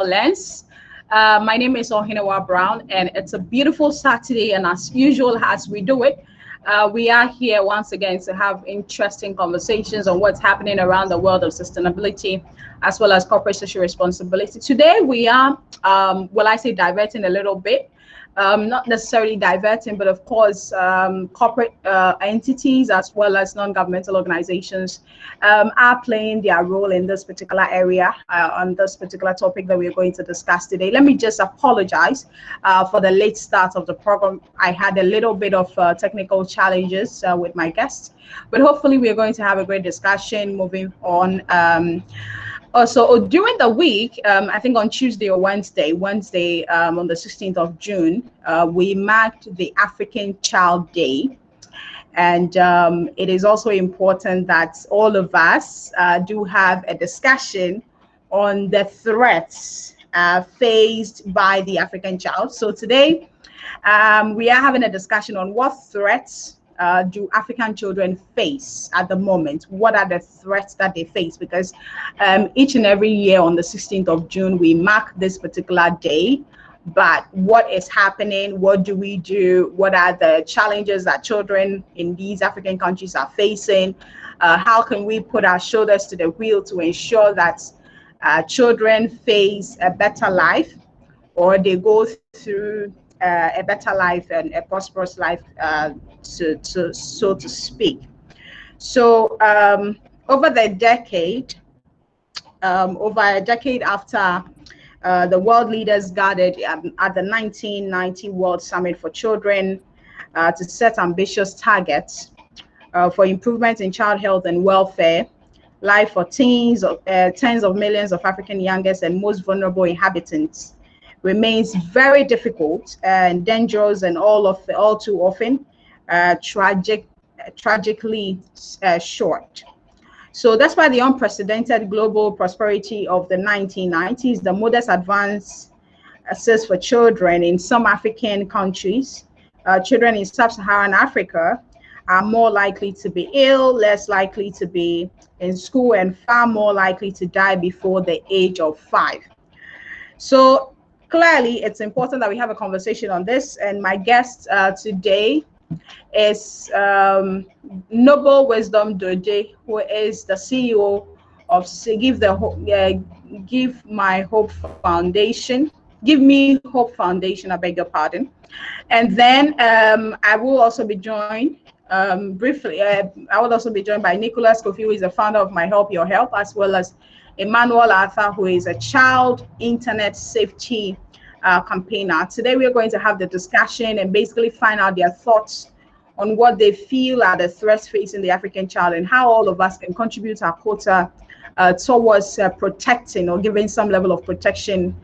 Lens. My name is Ohinawa Brown, and it's a beautiful Saturday. And as usual, as we do it, we are here once again to have interesting conversations on what's happening around the world of sustainability, as well as corporate social responsibility. Today, we are, well, I say diverting a little bit, not necessarily diverting, but of course, corporate entities as well as non-governmental organizations are playing their role in this particular area on this particular topic that we're going to discuss today. Let me just apologize for the late start of the program. I had a little bit of technical challenges with my guests, but hopefully we're going to have a great discussion moving on. Also, during the week, I think on Tuesday or Wednesday on the 16th of June, we marked the African Child Day. And it is also important that all of us do have a discussion on the threats faced by the African child. So today, we are having a discussion on what threats do African children face at the moment? What are the threats that they face? Because each and every year on the 16th of June, we mark this particular day. But what is happening? What do we do? What are the challenges that children in these African countries are facing? How can we put our shoulders to the wheel to ensure that children face a better life, or they go through a better life and a prosperous life, so to speak. So over a decade after the world leaders gathered at the 1990 World Summit for Children to set ambitious targets for improvement in child health and welfare, life for tens of millions of African youngest and most vulnerable inhabitants remains very difficult and dangerous, and all too often tragically short. So that's why the unprecedented global prosperity of the 1990s, the modest advances for children in some African countries, children in sub-Saharan Africa are more likely to be ill, less likely to be in school, and far more likely to die before the age of 5. So clearly, it's important that we have a conversation on this. And my guest today is Noble Wisdom Doje, who is the CEO of Give My Hope Foundation. Give Me Hope Foundation, I beg your pardon. And then I will also be joined briefly. I will also be joined by Nicholas Kofi, who is the founder of My Help Your Help, as well as Emmanuel Arthur, who is a child internet safety campaigner. Today, we are going to have the discussion and basically find out their thoughts on what they feel are the threats facing the African child and how all of us can contribute our quota towards protecting or giving some level of protection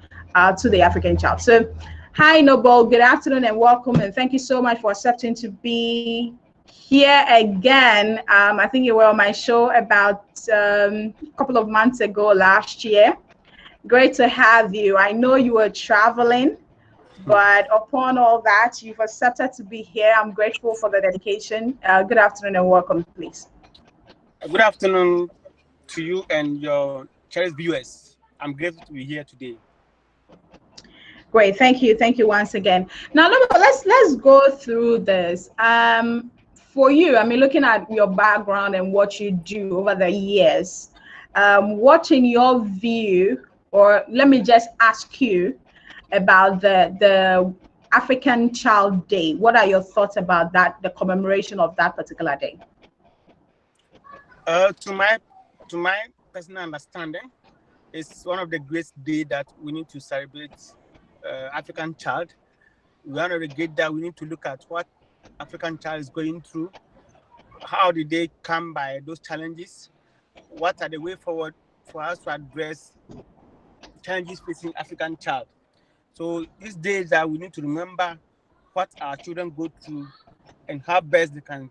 to the African child. So, hi, Noble. Good afternoon and welcome. And thank you so much for accepting to be here again. I think you were on my show about a couple of months ago last year. Great to have you. I know you were traveling, but upon all that, you've accepted to be here. I'm grateful for the dedication. Good afternoon and welcome, please. Good afternoon to you and your cherished viewers. I'm grateful to be here today. Great, thank you once again. Now, let's go through this. For you, I mean, looking at your background and what you do over the years, what in your view, or let me just ask you about the African Child Day. What are your thoughts about that, the commemoration of that particular day? To my personal understanding, it's one of the great days that we need to celebrate African child. One of the great that we need to look at what African child is going through. How did they come by those challenges? What are the way forward for us to address challenges facing African child? So these days that we need to remember what our children go through and how best we can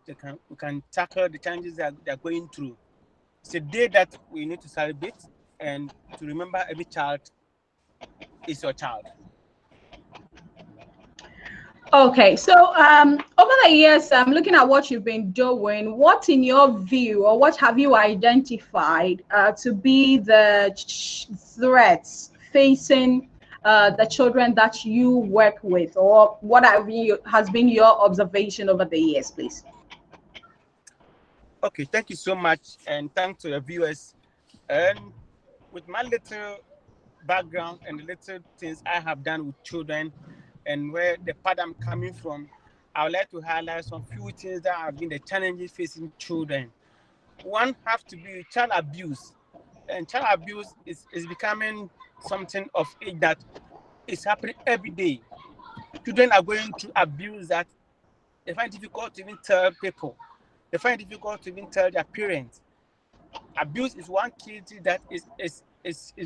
tackle the challenges that they're going through. It's a day that we need to celebrate and to remember every child is your child. Okay, so over the years, looking at what you've been doing, what in your view, or what have you identified to be the threats facing the children that you work with, or what has been your observation over the years, please? Okay, thank you so much, and thanks to the viewers. And with my little background and the little things I have done with children, and where the part I'm coming from, I would like to highlight some few things that have been the challenges facing children. One have to be child abuse, and child abuse is becoming something of age that is happening every day. Children are going through abuse that they find difficult to even tell people. They find it difficult to even tell their parents. Abuse is one key thing that is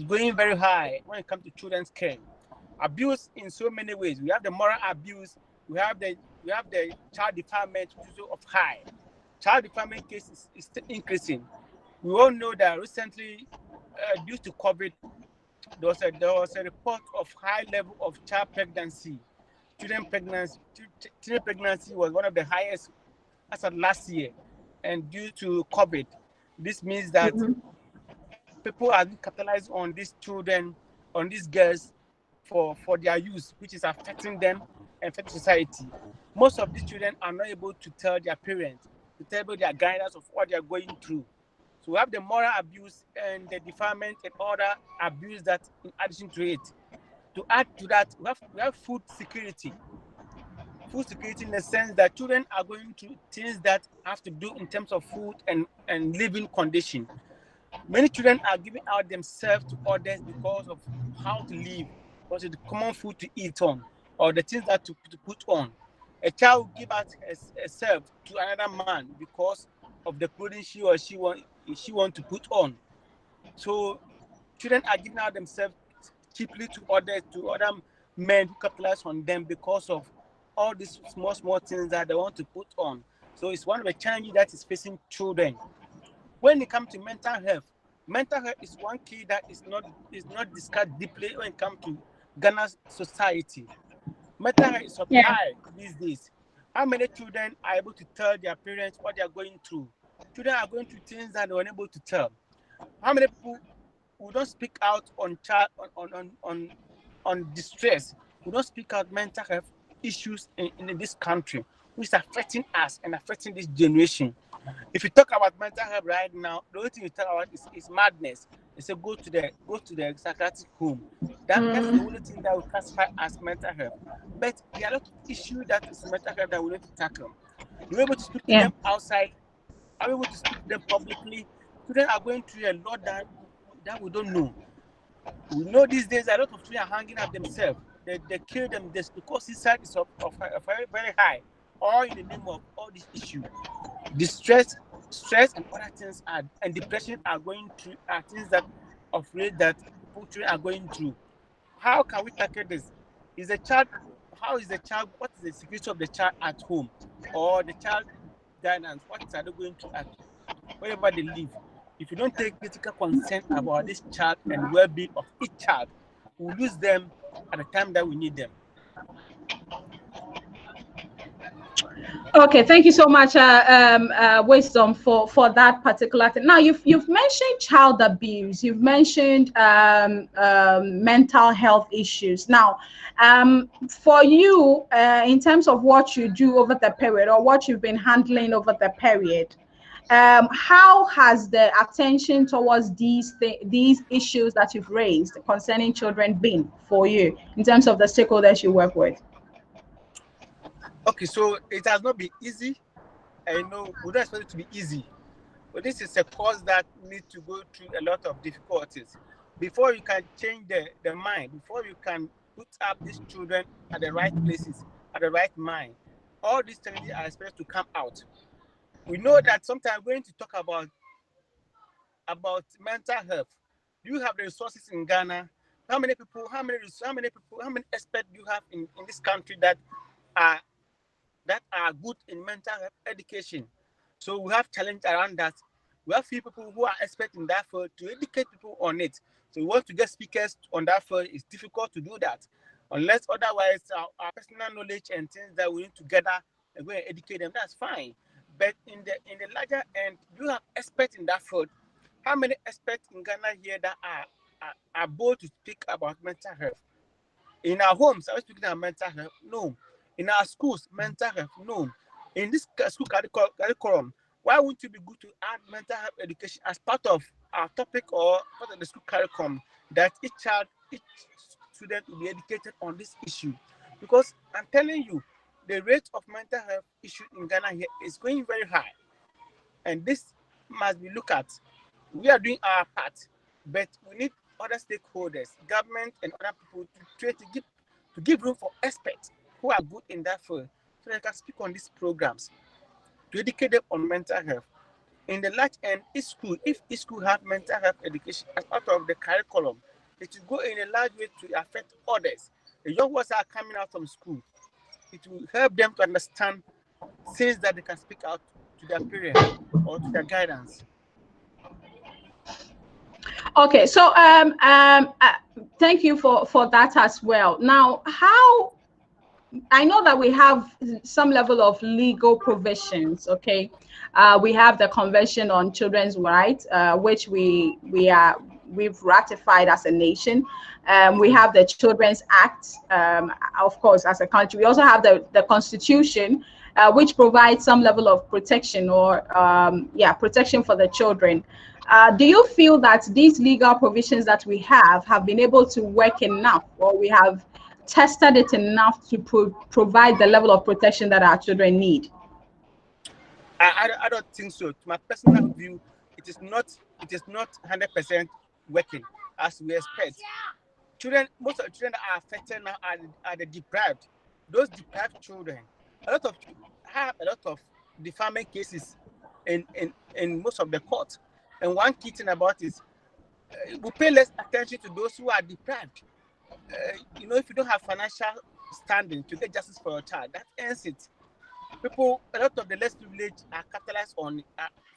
going very high when it comes to children's care. Abuse in so many ways. We have the moral abuse, we have the child defilement, which is of high. Child defilement cases is still increasing. We all know that recently, due to COVID, there was a report of high level of child pregnancy. Children pregnancy was one of the highest as of last year, and due to COVID, this means that people are capitalizing on these children, on these girls, for their use, which is affecting them and affecting society. Most of these children are not able to tell their parents, to tell their guidance of what they are going through. So we have the moral abuse and the defilement and other abuse that in addition to it. To add to that, we have food security. Food security in the sense that children are going through things that have to do in terms of food and living condition. Many children are giving out themselves to others because of how to live, because of the common food to eat on, or the things that to put on. A child will give out herself to another man because of the clothing she want to put on. So children are giving out themselves cheaply to other men who capitalize on them because of all these small things that they want to put on. So it's one of the challenges that is facing children. When it comes to mental health is one key that is not discussed deeply when it comes to Ghana's society. Mental health is up Yeah. high these days. How many children are able to tell their parents what they are going through? Children are going through things that they are unable to tell. How many people who don't speak out on child on distress, who don't speak out mental health issues in this country, which is affecting us and affecting this generation? If you talk about mental health right now, the only thing you talk about is madness. They say go to the psychiatric home. That's the only thing that we classify as mental health. But there are a lot of issues that is mental health that we need to tackle. You're able to speak to Yeah. them outside. Are able to speak to them publicly. Children are going through a lot that we don't know. We know these days a lot of children are hanging up themselves. They kill them just because suicide is of very, very high, all in the name of all this issue. The stress and other things and depression are going through are things that of rate that children are going through. How can we tackle this? Is the child how is the child what is the security of the child at home or the child guidance? What are they going through at wherever they live? If you don't take critical concern about this child and well-being of each child, we lose them at the time that we need them. Okay, thank you so much, Wisdom, for that particular thing. Now, you've mentioned child abuse, you've mentioned mental health issues. Now, for you, in terms of what you do over the period or what you've been handling over the period, how has the attention towards these issues that you've raised concerning children been for you in terms of the stakeholders you work with? Okay, so it has not been easy. I know we don't expect it to be easy, but this is a course that needs to go through a lot of difficulties before you can change the mind, before you can put up these children at the right places, at the right mind. All these challenges are expected to come out. We know that sometimes we're going to talk about mental health. Do you have the resources in Ghana? How many experts do you have in this country are that are good in mental health education? So we have challenge around that. We have few people who are expert in that field to educate people on it. So we want to get speakers on that field. It's difficult to do that unless otherwise our personal knowledge and things that we need to gather and go and educate them. That's fine. But in the larger end, you have experts in that field. How many experts in Ghana here that are are bold to speak about mental health. In our homes, are we speaking about mental health? No. In our schools, mental health? No. In this school curriculum, why wouldn't it be good to add mental health education as part of our topic or part of the school curriculum, that each child, each student will be educated on this issue? Because I'm telling you, the rate of mental health issue in Ghana here is going very high. And this must be looked at. We are doing our part, but we need other stakeholders, government and other people to try to give room for experts who are good in that field, so they can speak on these programs to educate them on mental health. In the large end, if each school have mental health education as part of the curriculum, it will go in a large way to affect others. The young ones are coming out from school. It will help them to understand things that they can speak out to their parents or to their guidance. Okay, so thank you for that as well. Now, how I know that we have some level of legal provisions. Okay, we have the Convention on Children's Rights, which we've ratified as a nation. We have the Children's Act, of course, as a country. We also have the Constitution, which provides some level of protection or protection for the children. Do you feel that these legal provisions that we have been able to work enough, or we have tested it enough to provide the level of protection that our children need? I don't think so. To my personal view, it is not 100% working as we expect. Most of the children that are affected now are the deprived. Those deprived children, have a lot of defilement cases in most of the courts. And one key thing about it, we pay less attention to those who are deprived. If you don't have financial standing to get justice for your child, that ends it. A lot of the less privileged are capitalized on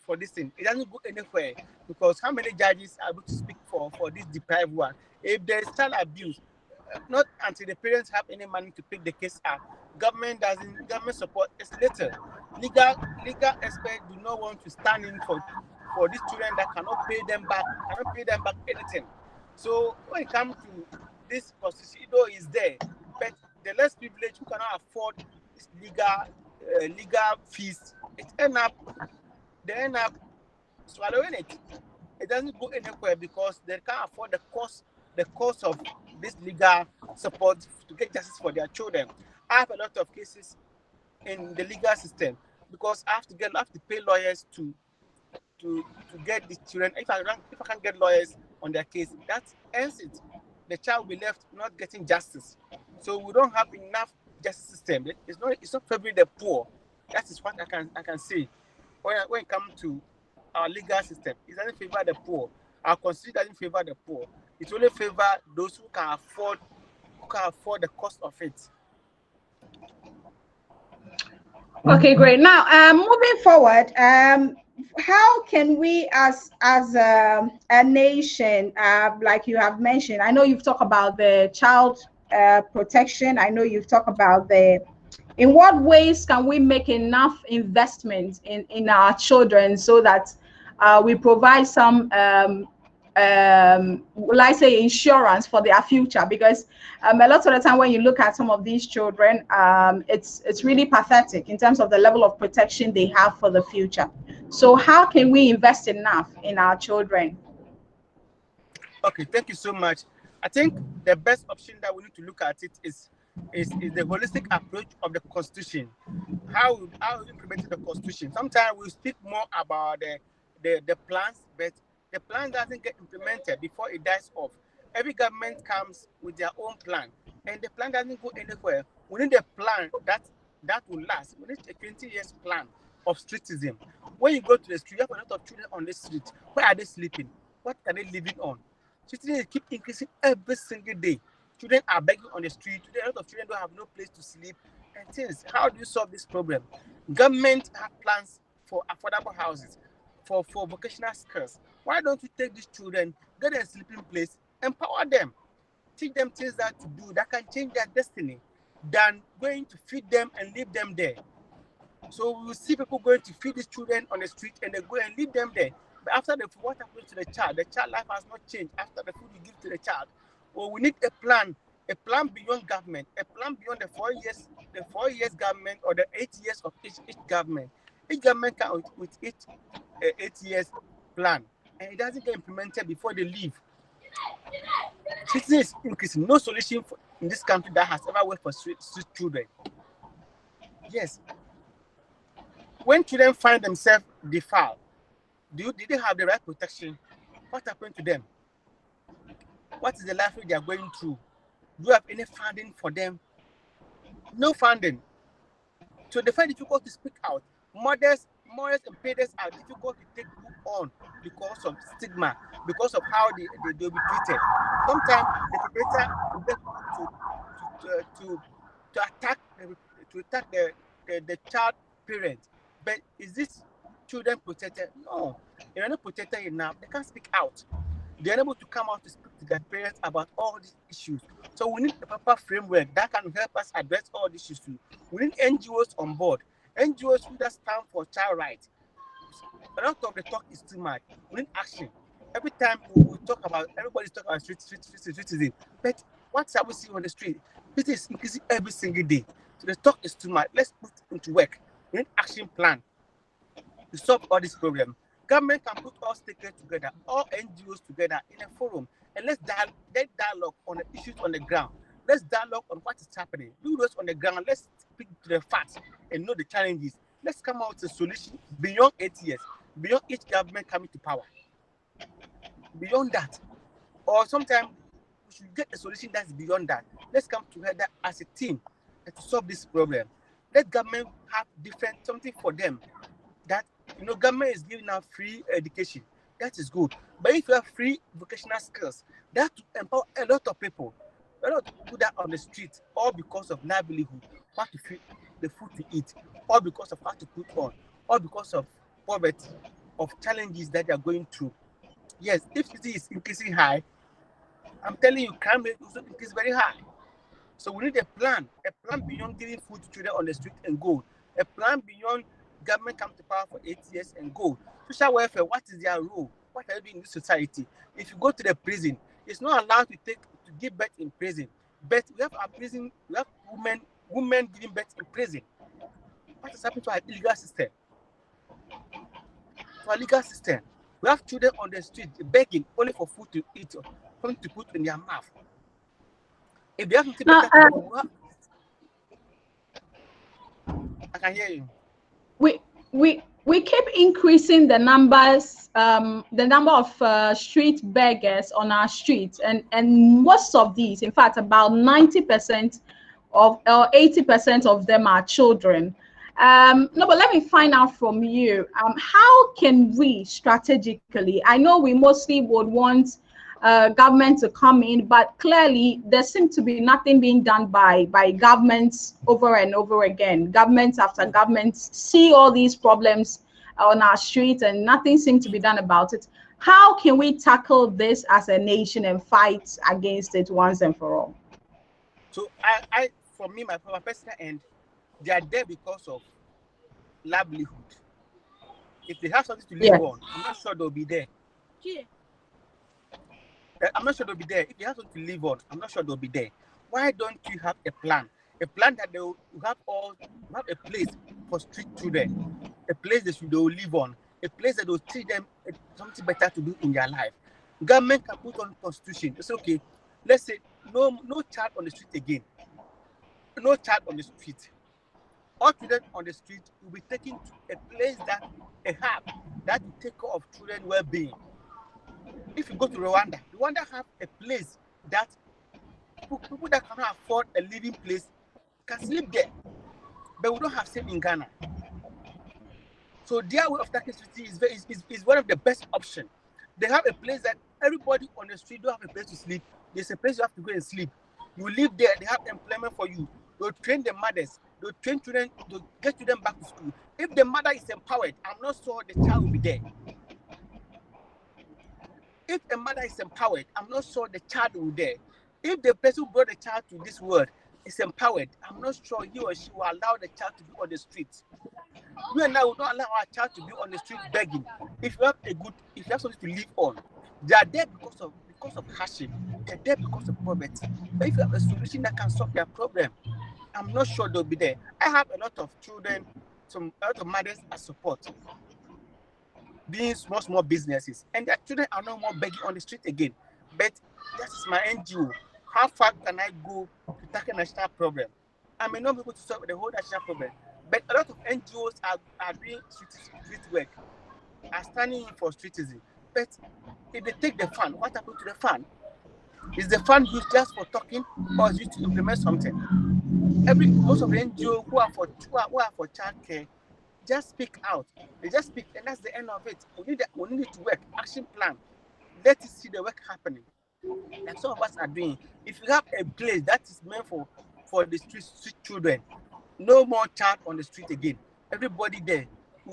for this thing. It doesn't go anywhere, because how many judges are able to speak for this deprived one? If there is child abuse, not until the parents have any money to pick the case up. Government support is little. Legal experts do not want to stand in for these children that cannot pay them back anything. So when it comes to this constitution, though is there, but the less privileged who cannot afford this legal fees, they end up swallowing it. It doesn't go anywhere because they can't afford the cost of this legal support to get justice for their children. I have a lot of cases in the legal system because I have to pay lawyers to get the children. If I can't get lawyers on their case, that ends it. The child will be left not getting justice. So we don't have enough justice system. It's not favoring the poor. That is what I can say. When it comes to our legal system, it doesn't favor the poor. Our constitution doesn't favor the poor. It only favor those who can afford the cost of it. Okay, great. Now, moving forward, how can we, as a nation, like you have mentioned, I know you've talked about the child protection. I know you've talked about in what ways can we make enough investment in our children so that we provide some will I say insurance for their future? Because a lot of the time when you look at some of these children, it's really pathetic in terms of the level of protection they have for the future. So how can we invest enough in our children? Okay, thank you so much. I think the best option that we need to look at it is the holistic approach of the constitution. How we implement the constitution. Sometimes we speak more about the plans, but the plan doesn't get implemented before it dies off. Every government comes with their own plan, and the plan doesn't go anywhere. We need a plan that will last. We need a 20 years plan of streetism. When you go to the street, you have a lot of children on the street. Where are they sleeping? What are they living on? Streetism keep increasing every single day. Children are begging on the street. Today, a lot of children don't have no place to sleep and things. How do you solve this problem? Government have plans for affordable houses, for vocational skills. Why don't you take these children, get them a sleeping place, empower them, teach them things that to do that can change their destiny, than going to feed them and leave them there. So we will see people going to feed these children on the street and they go and leave them there. But after the food, what happens to the child? The child life has not changed after the food you give to the child. Well, we need a plan beyond government, a plan beyond the 4 years government or the 8 years of each government. Each government can with each 8 years plan, and it doesn't get implemented before they leave. Citizens increasing. No solution in this country that has ever worked for street children. Yes. When children find themselves defiled, did they have the right protection? What happened to them? What is the life they are going through? Do you have any funding for them? No funding. So they find it difficult to speak out. Mothers and parents are difficult to take on because of stigma, because of how they'll be treated. Sometimes the perpetrator will get to attack the child parent. But is this children protected? No, they're not protected enough. They can't speak out. They're unable to come out to speak to their parents about all these issues. So we need a proper framework that can help us address all these issues. We need NGOs on board. NGOs who just stand for child rights. A lot of the talk is too much. We need action. Every time we talk about, everybody's talking about street, but what have we seen on the street? It is increasing every single day. So the talk is too much. Let's put it into work. We need action plan to solve all these problems. Government can put all stakeholders together, all NGOs together in a forum, and let's dialogue on the issues on the ground. Let's dialogue on what is happening. Do those on the ground. Let's speak to the facts and know the challenges. Let's come out with a solution beyond 8 years, beyond each government coming to power. Beyond that, or sometimes we should get a solution that's beyond that. Let's come together as a team to solve this problem. Let government have different something for them. That government is giving out free education. That is good. But if you have free vocational skills, that will empower a lot of people. A lot of people that are on the street, all because of livelihood, what to feed, the food to eat, all because of what to put on, all because of poverty, of challenges that they are going through. Yes, if city is increasing high, I'm telling you, crime rate also increase very high. So we need a plan beyond giving food to children on the street and go. A plan beyond government come to power for 8 years and go. Social welfare, what is their role? What are they doing in this society? If you go to the prison, it's not allowed to give birth in prison. But we have women giving birth in prison. What has happened to our legal system? We have children on the street begging only for food to eat, something to put in their mouth. If they have something better to do, I can hear you. We keep increasing the numbers, the number of street beggars on our streets, and most of these, in fact, about 90% or 80% of them are children. No, but let me find out from you, how can we strategically, I know we mostly would want government to come in, but clearly there seems to be nothing being done by governments over and over again. Governments after governments see all these problems on our streets and nothing seems to be done about it. How can we tackle this as a nation and fight against it once and for all? So for me, my personal end, they are there because of livelihood. If they have something to live on, I'm not sure they'll be there. I'm not sure they'll be there. If they have something to live on, I'm not sure they'll be there. Why don't you have a plan? A plan that they'll have a place for street children, a place that they'll live on, a place that will teach them something better to do in their life. Government can put on constitution. It's okay. Let's say no child on the street again. No child on the street. All children on the street will be taken to a place that will take care of children's well-being. If you go to Rwanda have a place that people that cannot afford a living place can sleep there. But we don't have same in Ghana. So their way of tackling security is one of the best options. They have a place that everybody on the street don't have a place to sleep. There's a place you have to go and sleep. You live there, they have employment for you. They'll train the mothers, they'll train children, they'll get children back to school. If the mother is empowered, I'm not sure the child will be there. If the mother is empowered, I'm not sure the child will be there. If the person who brought the child to this world is empowered, I'm not sure he or she will allow the child to be on the street. We and I will not allow our child to be on the street begging. If you have something to live on, they are there because of hardship. They're there because of poverty. But if you have a solution that can solve their problem, I'm not sure they'll be there. I have a lot of children, a lot of mothers as support, doing small businesses, and their children are no more begging on the street again. But that is my NGO. How far can I go to tackle national problem? I may not be able to solve the whole national problem, but a lot of NGOs are doing street work, are standing in for citizens. But if they take the fund, what happened to the fund? Is the fund used just for talking, or is it used to implement something? Most of the NGOs who are for childcare just speak out. They just speak, and that's the end of it. We need it to work. Action plan. Let us see the work happening. Like some of us are doing. If you have a place that is meant for the street children, no more child on the street again. Everybody there.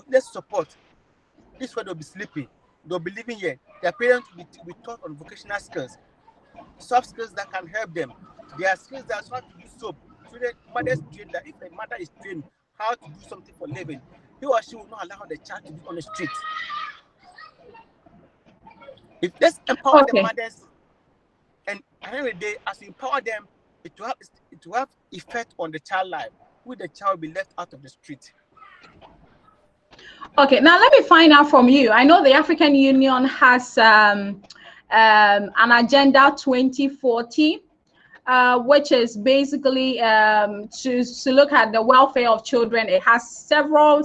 Let's support. This is where they'll be sleeping. They'll be living here. Their parents will be taught on vocational skills, soft skills that can help them. There are skills that are how to do soap. So the mothers train that if a mother is trained how to do something for living, he or she will not allow the child to be on the street. If let's empower the mothers, and at the end of the day, as we empower them, it will have effect on the child life. Will the child be left out of the street? Okay, now let me find out from you. I know the African Union has an agenda 2040. Which is basically to look at the welfare of children. It has several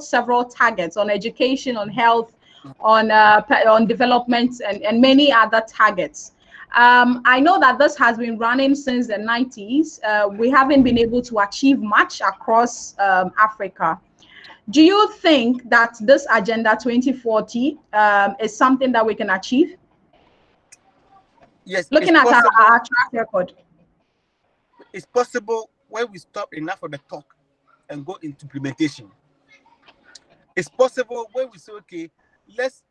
targets on education, on health, on development, and many other targets. I know that this has been running since the 90s. We haven't been able to achieve much across Africa. Do you think that this Agenda 2040 is something that we can achieve? Yes. Looking at our track record. It's possible when we stop enough of the talk and go into implementation. It's possible when we say, okay, let's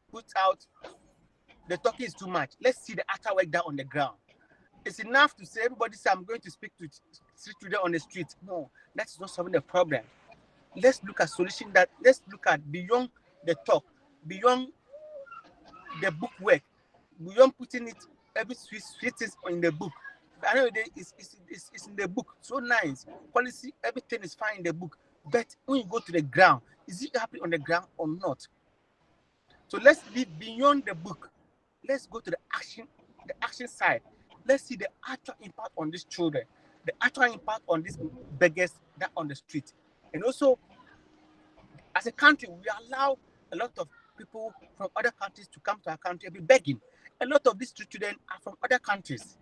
put out, the talking is too much. Let's see the actual work down on the ground. It's enough to say, everybody say, I'm going to speak to them on the street. No, that's not solving the problem. Let's look at solution let's look at beyond the talk, beyond the book work, beyond putting it, every sweet is in the book. I know it's in the book, so nice. Policy, everything is fine in the book. But when you go to the ground, is it happening on the ground or not? So let's live beyond the book. Let's go to the action side. Let's see the actual impact on these children, the actual impact on these beggars that on the street. And also, as a country, we allow a lot of people from other countries to come to our country and be begging. A lot of these children are from other countries.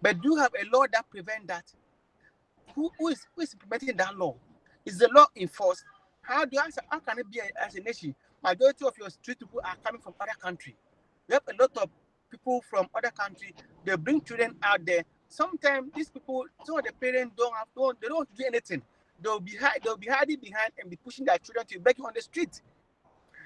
But do you have a law that prevents that? Who is implementing that law? Is the law enforced? How can it be as a nation? Majority of your street people are coming from other countries. We have a lot of people from other countries. They bring children out there. Sometimes these people, some of the parents they don't want to do anything. They'll be hiding behind and be pushing their children to beg on the street.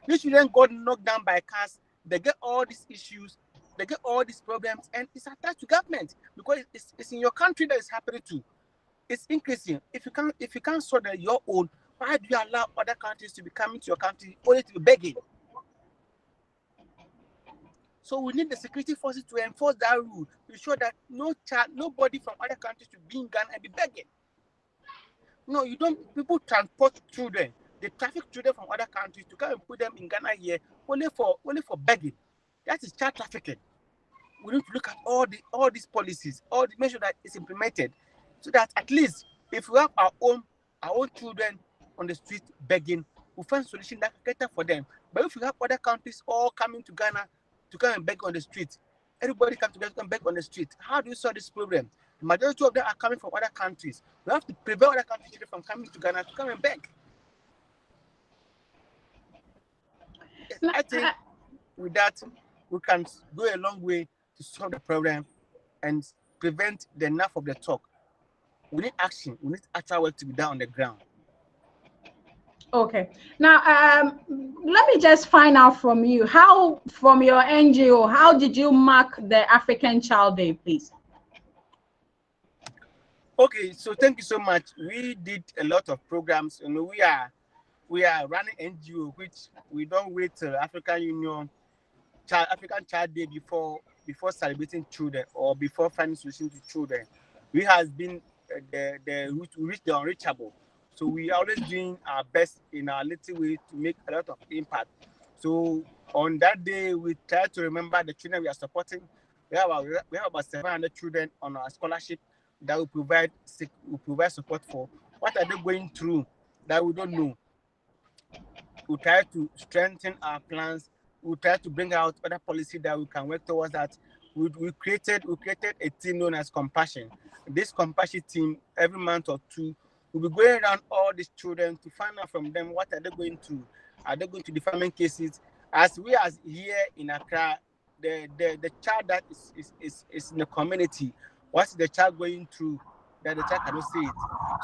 These children got knocked down by cars. They get all these issues. They get all these problems, and it's attached to government because it's in your country that it's happening to. It's increasing. If you can't sort your own, why do you allow other countries to be coming to your country only to be begging? So we need the security forces to enforce that rule to ensure that nobody from other countries should be in Ghana and be begging. No, you don't. People transport children. They traffic children from other countries to come and put them in Ghana here only for begging. That is child trafficking. We need to look at all these policies, all the measures that is implemented, so that at least if we have our own children on the street begging, we find a solution that can cater for them. But if we have other countries all coming to Ghana to come and beg on the street, everybody come together to come beg on the street, how do you solve this problem? The majority of them are coming from other countries. We have to prevent other countries from coming to Ghana to come and beg. Yes, I think with that, we can go a long way to solve the problem and prevent the enough of the talk. We need action. We need actual work to be done on the ground. Okay. Now, let me just find out from you, from your NGO, how did you mark the African Child Day, please? Okay, so thank you so much. We did a lot of programs. We are running NGO, which we don't wait till African Child Day before celebrating children or before finding solution to children. We has been we reach the unreachable. So we are always doing our best in our little way to make a lot of impact. So on that day, we try to remember the children we are supporting. We have about 700 children on our scholarship that we provide support for. What are they going through that we don't know? We try to strengthen our plans. We try to bring out other policy that we can work towards that. We created a team known as Compassion. This Compassion team, every month or two, will be going around all these children to find out from them what are they going through. Are they going to defilement cases? As here in Accra, the child that is in the community, what's the child going through that the child cannot see it?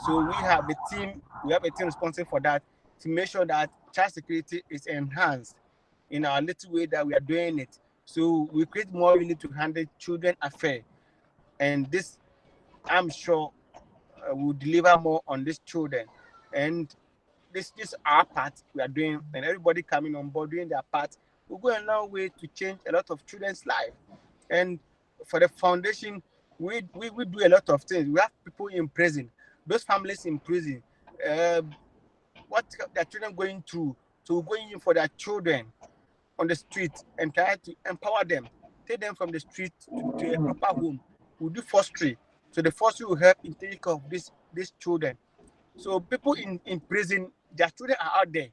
So we have a team responsible for that to make sure that child security is enhanced in our little way that we are doing it. So we create more unit to handle children affairs, and this I'm sure will deliver more on these children. And this our part we are doing, and everybody coming on board doing their part will go a long way to change a lot of children's life. And for the foundation, we do a lot of things. We have people in prison, those families in prison. Uh, what their children going through. So we're going in for their children on the street and try to empower them, take them from the street to a proper home. We'll do fostering. So the fostering will help in taking care of these children. So people in prison, their children are out there.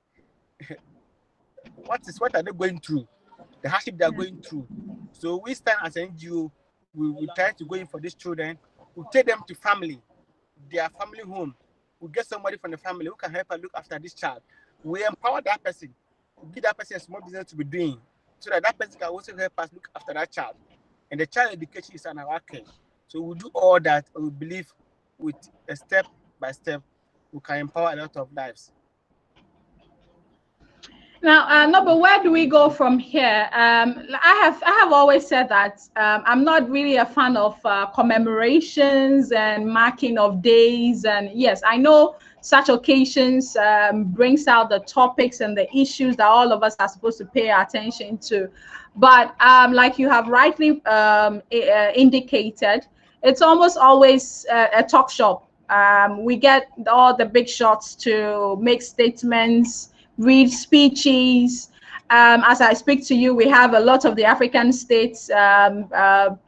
What are they going through? The hardship they are going through. So we stand as an NGO, we try to go in for these children, we take them to their family home. We get somebody from the family who can help us look after this child. We empower that person. We give that person a small business to be doing so that that person can also help us look after that child. And the child education is on our care. So we do all that. We believe with a step by step, we can empower a lot of lives. Now, no, but where do we go from here? I have always said that I'm not really a fan of commemorations and marking of days. And yes, I know such occasions brings out the topics and the issues that all of us are supposed to pay attention to. But like you have rightly indicated, it's almost always a talk shop. We get all the big shots to make statements, read speeches. As I speak to you, we have a lot of the African states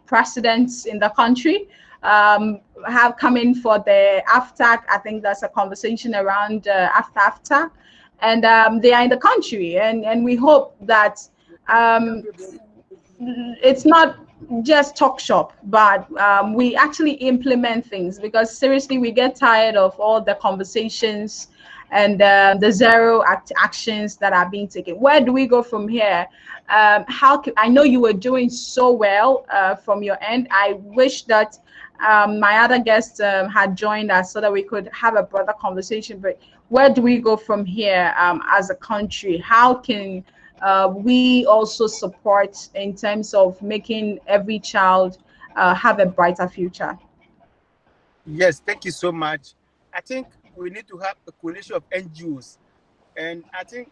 presidents in the country have come in for the AFTA. I think that's a conversation around AFTA. And they are in the country. And we hope that it's not just talk shop, but we actually implement things, because seriously, we get tired of all the conversations and the zero actions that are being taken. Where do we go from here? I know you were doing so well from your end. I wish that my other guests had joined us so that we could have a broader conversation. But where do we go from here as a country? How can we also support in terms of making every child have a brighter future? Yes, thank you so much. I think we need to have a coalition of NGOs, and I think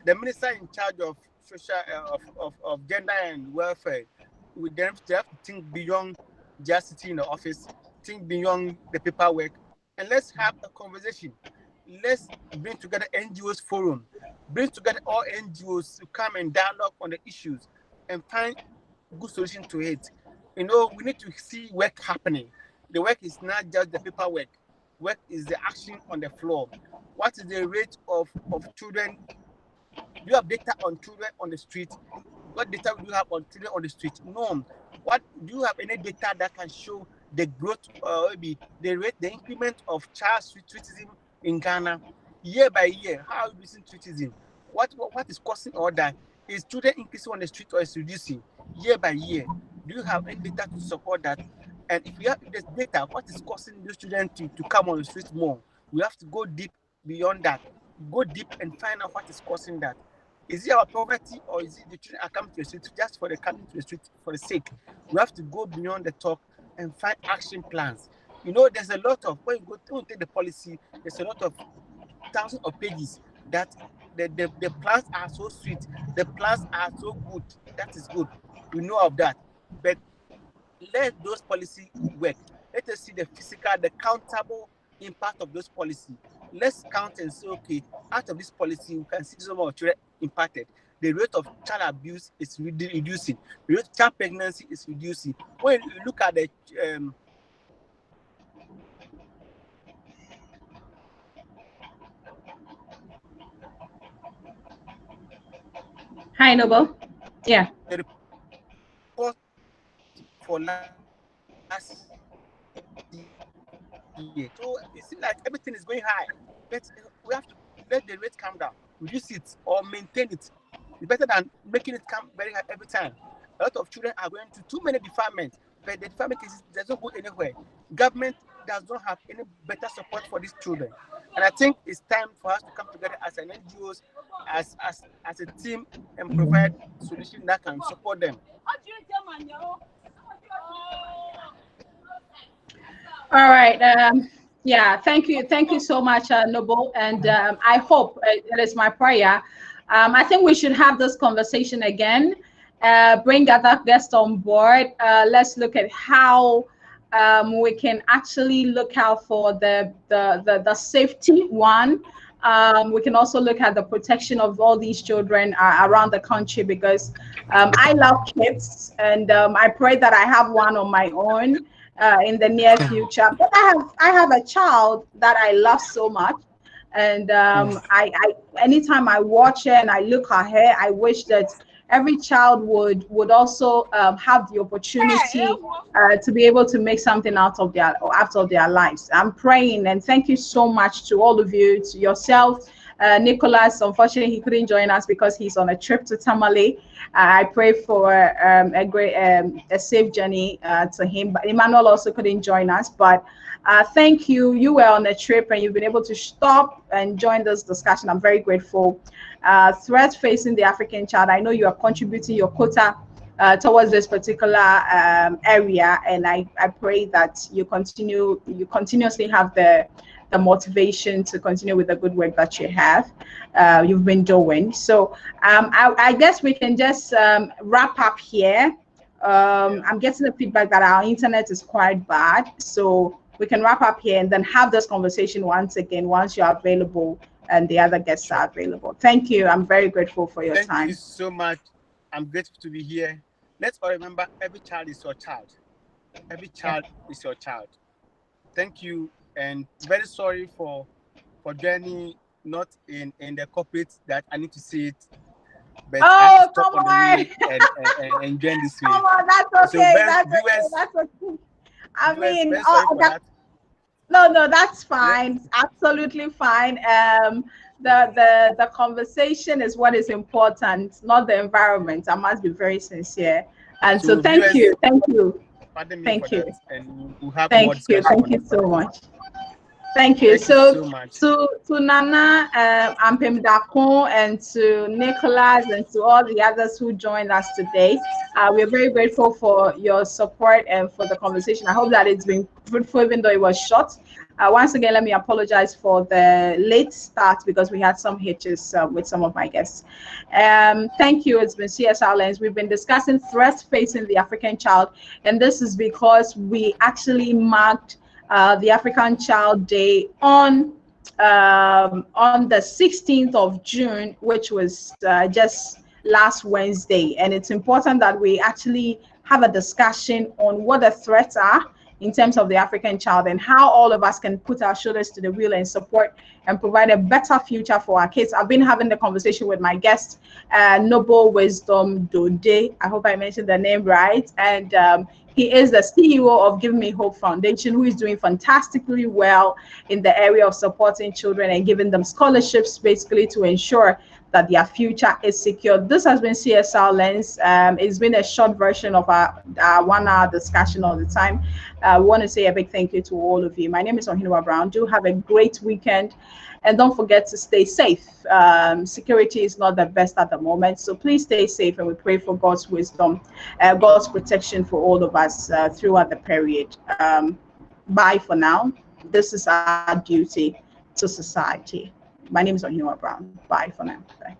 the minister in charge of social of gender and welfare, they have to think beyond just sitting in the office, think beyond the paperwork, and let's have a conversation. Let's bring together NGOs forum, bring together all NGOs to come and dialogue on the issues and find good solution to it. We need to see work happening. The work is not just the paperwork. Work is the action on the floor. What is the rate of children? Do you have data on children on the street? What data do you have on children on the street? No. What do you have any data that can show the growth, maybe the rate, the increment of child treatism in Ghana year by year? How are you using treatism? What is causing all that? Is children increasing on the street or is reducing year by year? Do you have any data to support that? And if there's data, what is causing those children to come on the street more? We have to go deep beyond that. Go deep and find out what is causing that. Is it our poverty, or is it the children are coming to the street just for the coming to the street for the sake? We have to go beyond the talk and find action plans. You know, there's a lot of, when you take the policy, there's a lot of thousands of pages that the plans are so sweet, the plans are so good. That is good. We know of that. But let those policies work. Let us see the physical, the countable impact of those policies. Let's count and say, okay, out of this policy, we can see some of children impacted. The rate of child abuse is reducing. The rate of child pregnancy is reducing. When you look at the Hi, Noble. Yeah. report for last year, so it seems like everything is going high. But we have to let the rate come down, reduce it or maintain it. It's better than making it come very high every time. A lot of children are going to too many deferments, but the deferment cases does not go anywhere. Government does not have any better support for these children. And I think it's time for us to come together as an NGOs, as a team, and provide solutions that can support them. All right. Yeah. Thank you. Thank you so much, Noble. And I hope it is my prayer. I think we should have this conversation again. Bring other guests on board. Let's look at how we can actually look out for the safety one. We can also look at the protection of all these children around the country, because I love kids, and I pray that I have one on my own in the near future. But I have a child that I love so much, and I anytime I watch her and I look at her, I wish that every child would also have the opportunity to be able to make something out of their lives. I'm praying, and thank you so much to all of you, to yourself. Nicholas, unfortunately, he couldn't join us because he's on a trip to Tamale. I pray for a safe journey to him. But Emmanuel also couldn't join us. But thank you. You were on a trip and you've been able to stop and join this discussion. I'm very grateful. Threats facing the African child. I know you are contributing your quota towards this particular area, and I pray that you continuously have the motivation to continue with the good work that you've been doing. So I guess we can just wrap up here. I'm getting the feedback that our internet is quite bad, so we can wrap up here and then have this conversation once again once you're available and the other guests are available. Thank you. I'm very grateful for your time. Thank you so much. I'm grateful to be here. Let's all remember, every child is your child. Every child is your child. Thank you, and very sorry for joining not in the corporate that I need to see it. But I have to stop on the way and join this way. Come on, that's okay. That's okay. I mean, no, that's fine. Yeah. Absolutely fine. The conversation is what is important, not the environment. I must be very sincere. And so thank you. And thank you so much. Thank you. So much. To Nana, Ampem Dakon, and to Nicholas, and to all the others who joined us today, we're very grateful for your support and for the conversation. I hope that it's been fruitful, even though it was short. Once again, let me apologize for the late start because we had some hitches with some of my guests. Thank you. It's been CSR Lens. We've been discussing threats facing the African child, and this is because we actually marked the African Child Day on the 16th of June, which was just last Wednesday. And it's important that we actually have a discussion on what the threats are in terms of the African child and how all of us can put our shoulders to the wheel and support and provide a better future for our kids. I've been having the conversation with my guest, Noble Wisdom Dode. I hope I mentioned the name right. And he is the CEO of Give Me Hope Foundation, who is doing fantastically well in the area of supporting children and giving them scholarships, basically to ensure that their future is secure. This has been CSR Lens. It's been a short version of our 1 hour discussion all the time. We want to say a big thank you to all of you. My name is Ohinowa Brown. Do have a great weekend. And don't forget to stay safe. Security is not the best at the moment. So please stay safe, and we pray for God's wisdom, God's protection for all of us throughout the period. Bye for now. This is our duty to society. My name is Ohino Brown. Bye for now. Bye.